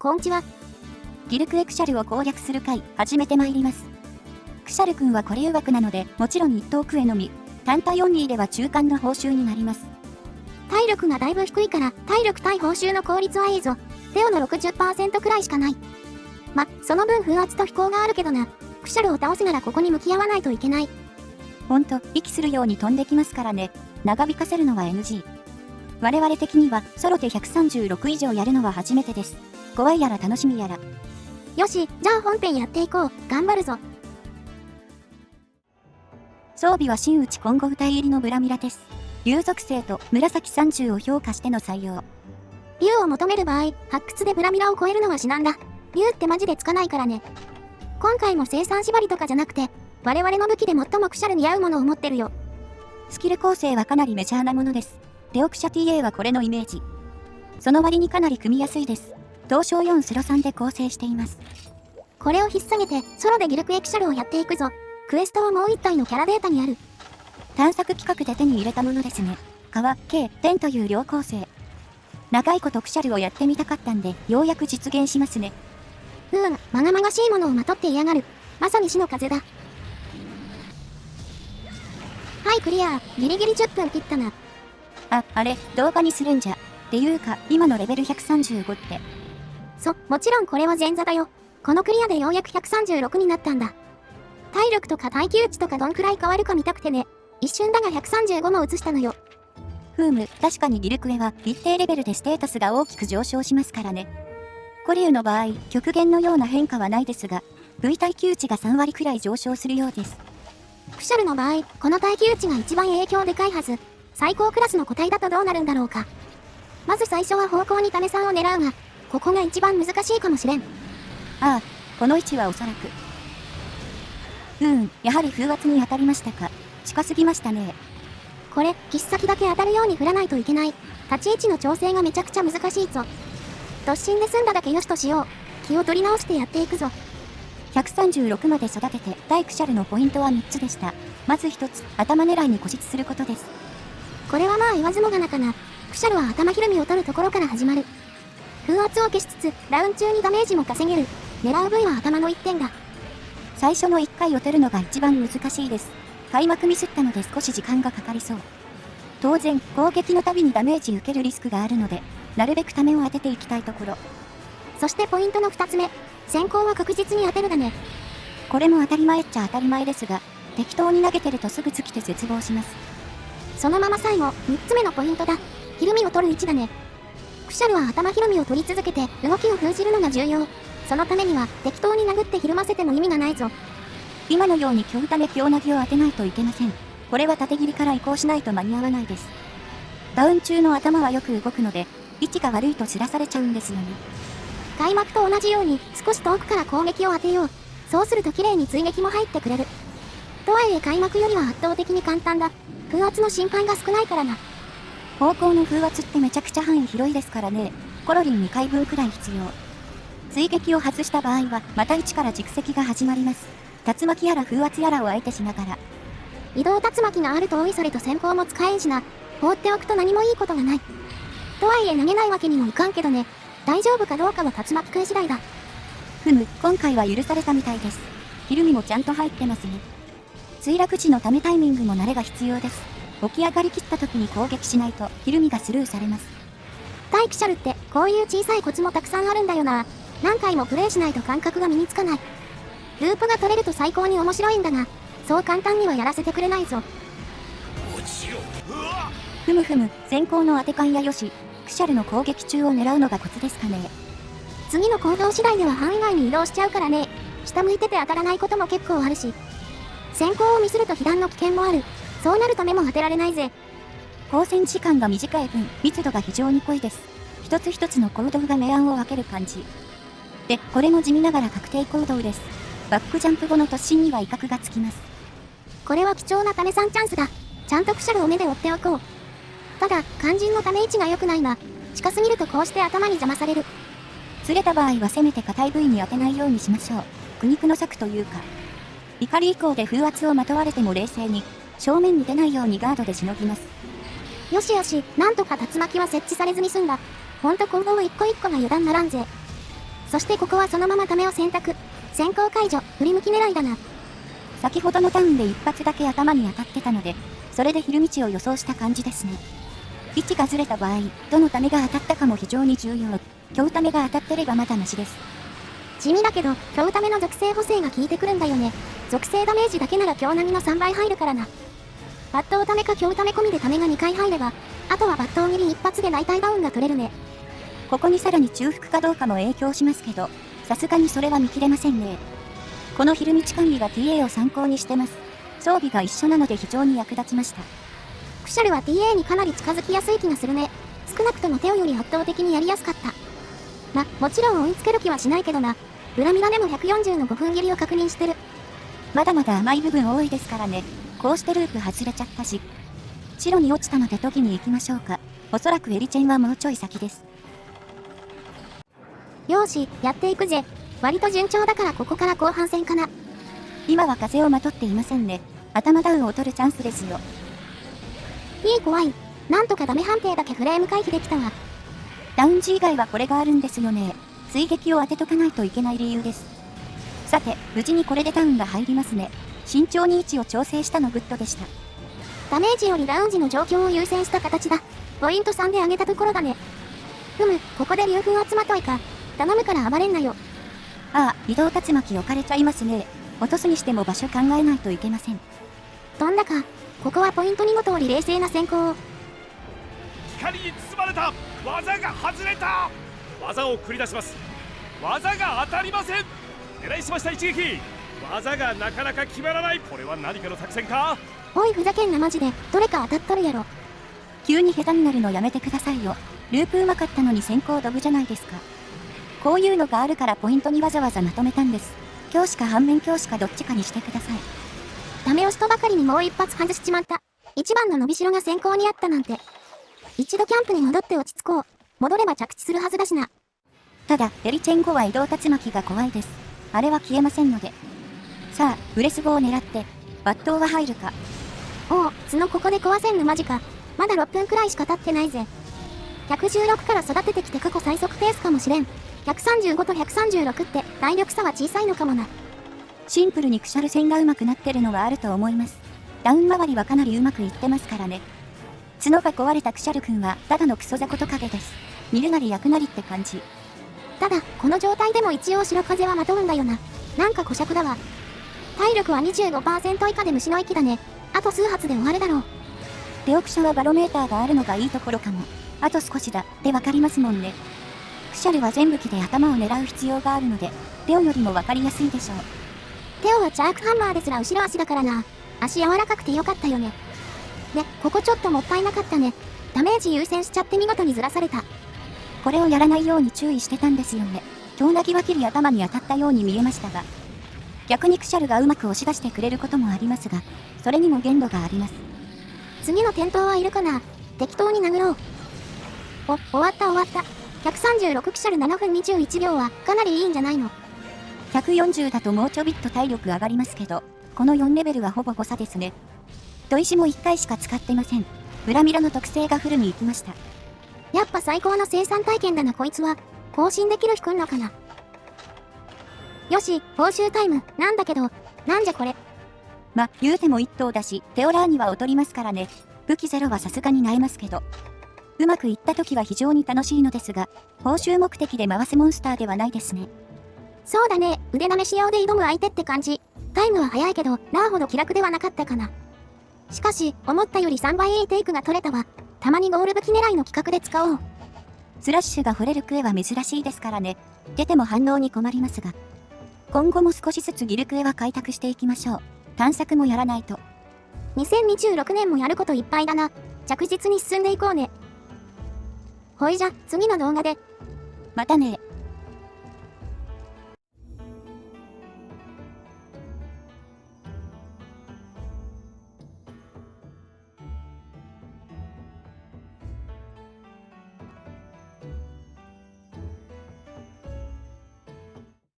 こんちは。ギルクエクシャルを攻略する回、始めてまいります。クシャル君はこれ曰くなので、もちろん一等クエのみ、単体オンリーでは中間の報酬になります。体力がだいぶ低いから、体力対報酬の効率はいいぞ。レオの 60% くらいしかない。その分風圧と飛行があるけどな。クシャルを倒すならここに向き合わないといけない。ほんと、息するように飛んできますからね。長引かせるのは NG。我々的には、ソロで136以上やるのは初めてです。怖いやら楽しみやら。よし、じゃあ本編やっていこう。頑張るぞ。装備は真打ち混合歌入りのブラミラテス。竜属性と紫30を評価しての採用。竜を求める場合、発掘でブラミラを超えるのは至難だ。竜ってマジでつかないからね。今回も生産縛りとかじゃなくて、我々の武器で最もクシャルに合うものを持ってるよ。スキル構成はかなりメジャーなものです。デオクシャ TA はこれのイメージ。その割にかなり組みやすいです。東証4スロ3で構成しています。これを引っ提げて、ソロでギルクエクシャルをやっていくぞ。クエストはもう一体のキャラデータにある。探索企画で手に入れたものですね。川、K、天という両構成。長いことクシャルをやってみたかったんで、ようやく実現しますね。まがまがしいものをまとって嫌がる。まさに死の風だ。はい、クリア。ギリギリ10分切ったな。あれ、動画にするんじゃ。っていうか、今のレベル135って。もちろんこれは前座だよ。このクリアでようやく136になったんだ。体力とか耐久値とかどんくらい変わるか見たくてね。一瞬だが135も移したのよ。確かにギルクエは一定レベルでステータスが大きく上昇しますからね。コリュウの場合、極限のような変化はないですが、V 耐久値が3割くらい上昇するようです。クシャルの場合、この耐久値が一番影響でかいはず。最高クラスの個体だとどうなるんだろうか。まず最初は方向にタメさんを狙うが、ここが一番難しいかもしれん。この位置はおそらく。やはり風圧に当たりましたか。近すぎましたね。これ、切っ先だけ当たるように振らないといけない。立ち位置の調整がめちゃくちゃ難しいぞ。突進で済んだだけよしとしよう。気を取り直してやっていくぞ。136まで育てて、対クシャルのポイントは3つでした。まず1つ、頭狙いに固執することです。これは言わずもがなかな。クシャルは頭ひるみを取るところから始まる。風圧を消しつつ、ラウン中にダメージも稼げる。狙う部位は頭の1点だ。最初の1回を取るのが一番難しいです。開幕ミスったので少し時間がかかりそう。当然、攻撃のたびにダメージ受けるリスクがあるので、なるべくためを当てていきたいところ。そしてポイントの2つ目、先行は確実に当てるだね。これも当たり前っちゃ当たり前ですが、適当に投げてるとすぐ尽きて絶望します。そのまま最後、3つ目のポイントだ。ひるみを取る位置だね。クシャルは頭ひるみを取り続けて動きを封じるのが重要。そのためには適当に殴ってひるませても意味がないぞ。今のように強ため強投げを当てないといけません。これは縦切りから移行しないと間に合わないです。ダウン中の頭はよく動くので、位置が悪いと知らされちゃうんですよね。開幕と同じように少し遠くから攻撃を当てよう。そうすると綺麗に追撃も入ってくれる。とはいえ開幕よりは圧倒的に簡単だ。風圧の心配が少ないからな。方向の風圧ってめちゃくちゃ範囲広いですからね。コロリン2回分くらい必要。追撃を外した場合はまた一から蓄積が始まります。竜巻やら風圧やらを相手しながら。移動竜巻があるとおいそれと先行も使えんしな。放っておくと何もいいことがない。とはいえ投げないわけにもいかんけどね。大丈夫かどうかは竜巻くん次第だ。今回は許されたみたいです。ひるみもちゃんと入ってますね。墜落時のためタイミングも慣れが必要です。起き上がりきった時に攻撃しないとひるみがスルーされます。対クシャルってこういう小さいコツもたくさんあるんだよな。何回もプレイしないと感覚が身につかない。ループが取れると最高に面白いんだが、そう簡単にはやらせてくれないぞ。先行の当て感やよし、クシャルの攻撃中を狙うのがコツですかね。次の行動次第では範囲外に移動しちゃうからね。下向いてて当たらないことも結構あるし。先行をミスると被弾の危険もある。そうなると目も当てられないぜ。光線時間が短い分、密度が非常に濃いです。一つ一つの行動が明暗を分ける感じ。で、これも地味ながら確定行動です。バックジャンプ後の突進には威嚇がつきます。これは貴重なタメさんチャンスだ。ちゃんとクシャルを目で追っておこう。ただ、肝心のため位置が良くないな。近すぎるとこうして頭に邪魔される。釣れた場合はせめて硬い部位に当てないようにしましょう。苦肉の策というか。怒り以降で風圧をまとわれても冷静に、正面に出ないようにガードでしのぎます。よしよし、なんとか竜巻は設置されずに済んだ。ほんと行動一個一個が油断ならんぜ。そしてここはそのままためを選択。先行解除、振り向き狙いだな。先ほどのターンで一発だけ頭に当たってたので、それで昼道を予想した感じですね。位置がずれた場合、どのためが当たったかも非常に重要。強ためが当たってればまだマシです。地味だけど、強ための属性補正が効いてくるんだよね。属性ダメージだけなら強並みの3倍入るからな。抜刀ためか強ため込みでためが2回入れば、あとは抜刀切り一発で大体ダウンが取れるね。ここにさらに中腹かどうかも影響しますけど、さすがにそれは見切れませんね。この昼道管理は TA を参考にしてます。装備が一緒なので非常に役立ちました。クシャルは TA にかなり近づきやすい気がするね。少なくともテオより圧倒的にやりやすかった。もちろん追いつける気はしないけどな。裏ミラでも140の5分切りを確認してる。まだまだ甘い部分多いですからね。こうしてループ外れちゃったし。白に落ちたのでトギに行きましょうか。おそらくエリチェンはもうちょい先です。よーし、やっていくぜ。割と順調だからここから後半戦かな。今は風をまとっていませんね。頭ダウンを取るチャンスですよ。怖い。なんとかダメ判定だけフレーム回避できたわ。ダウン時以外はこれがあるんですよね。追撃を当てとかないといけない理由です。さて、無事にこれでダウンが入りますね。慎重に位置を調整したのグッドでした。ダメージよりダウン時の状況を優先した形だ。ポイント3で上げたところだね。ここで竜風集まといか。頼むから暴れんなよ。ああ、移動竜巻置かれちゃいますね。落とすにしても場所考えないといけません。飛んだか。ここはポイント2の通り冷静な先行を。光に包まれた。技が外れた。技を繰り出します。技が当たりません。狙いすました一撃。技がなかなか決まらない。これは何かの作戦か。おいふざけんなマジで。どれか当たっとるやろ。急に下手になるのやめてくださいよ。ループうまかったのに先行ドブじゃないですか。こういうのがあるからポイントにわざわざまとめたんです。強視か反面強視かどっちかにしてください。ダメ押しとばかりにもう一発外しちまった。一番の伸びしろが先行にあったなんて。一度キャンプに戻って落ち着こう。戻れば着地するはずだしな。ただ、エリチェン後は移動竜巻が怖いです。あれは消えませんので。さあ、ブレスボを狙って、抜刀は入るか。おお、角ここで壊せんのマジか。まだ6分くらいしか経ってないぜ。116から育ててきて過去最速ペースかもしれん。135と136って体力差は小さいのかもな。シンプルにクシャル戦が上手くなってるのはあると思います。ダウン周りはかなりうまくいってますからね。角が壊れたクシャル君はただのクソ雑魚トカゲです。見るなり焼くなりって感じ。ただ、この状態でも一応白風はまとうんだよな。なんか小尺だわ。体力は 25% 以下で虫の息だね。あと数発で終わるだろう。デオクシャはバロメーターがあるのがいいところかも。あと少しだってわかりますもんね。クシャルは全武器で頭を狙う必要があるので、デオよりもわかりやすいでしょう。テオはチャークハンマーですら後ろ足だからな。足柔らかくてよかったよね。で、ここちょっともったいなかったね。ダメージ優先しちゃって見事にずらされた。これをやらないように注意してたんですよね。強なぎは切り頭に当たったように見えましたが。逆にクシャルがうまく押し出してくれることもありますが、それにも限度があります。次の転倒はいるかな。適当に殴ろう。終わった終わった。136クシャル7分21秒はかなりいいんじゃないの。140だともうちょびっと体力上がりますけど、この4レベルはほぼ誤差ですね。砥石も1回しか使ってません。裏ミラの特性がフルに行きました。やっぱ最高の生産体験だなこいつは。更新できる日くんのかな。よし、報酬タイム。なんだけど、なんじゃこれ。言うても1頭だし、テオラーには劣りますからね。武器ゼロはさすがに萎えますけど。うまくいった時は非常に楽しいのですが、報酬目的で回すモンスターではないですね。そうだね、腕なめ仕様で挑む相手って感じ。タイムは早いけど、ラーほど気楽ではなかったかな。しかし、思ったより3倍いいテイクが取れたわ。たまにゴール武器狙いの企画で使おう。スラッシュが掘れるクエは珍しいですからね。出ても反応に困りますが。今後も少しずつギルクエは開拓していきましょう。探索もやらないと。2026年もやることいっぱいだな。着実に進んでいこうね。ほいじゃ、次の動画で。またね。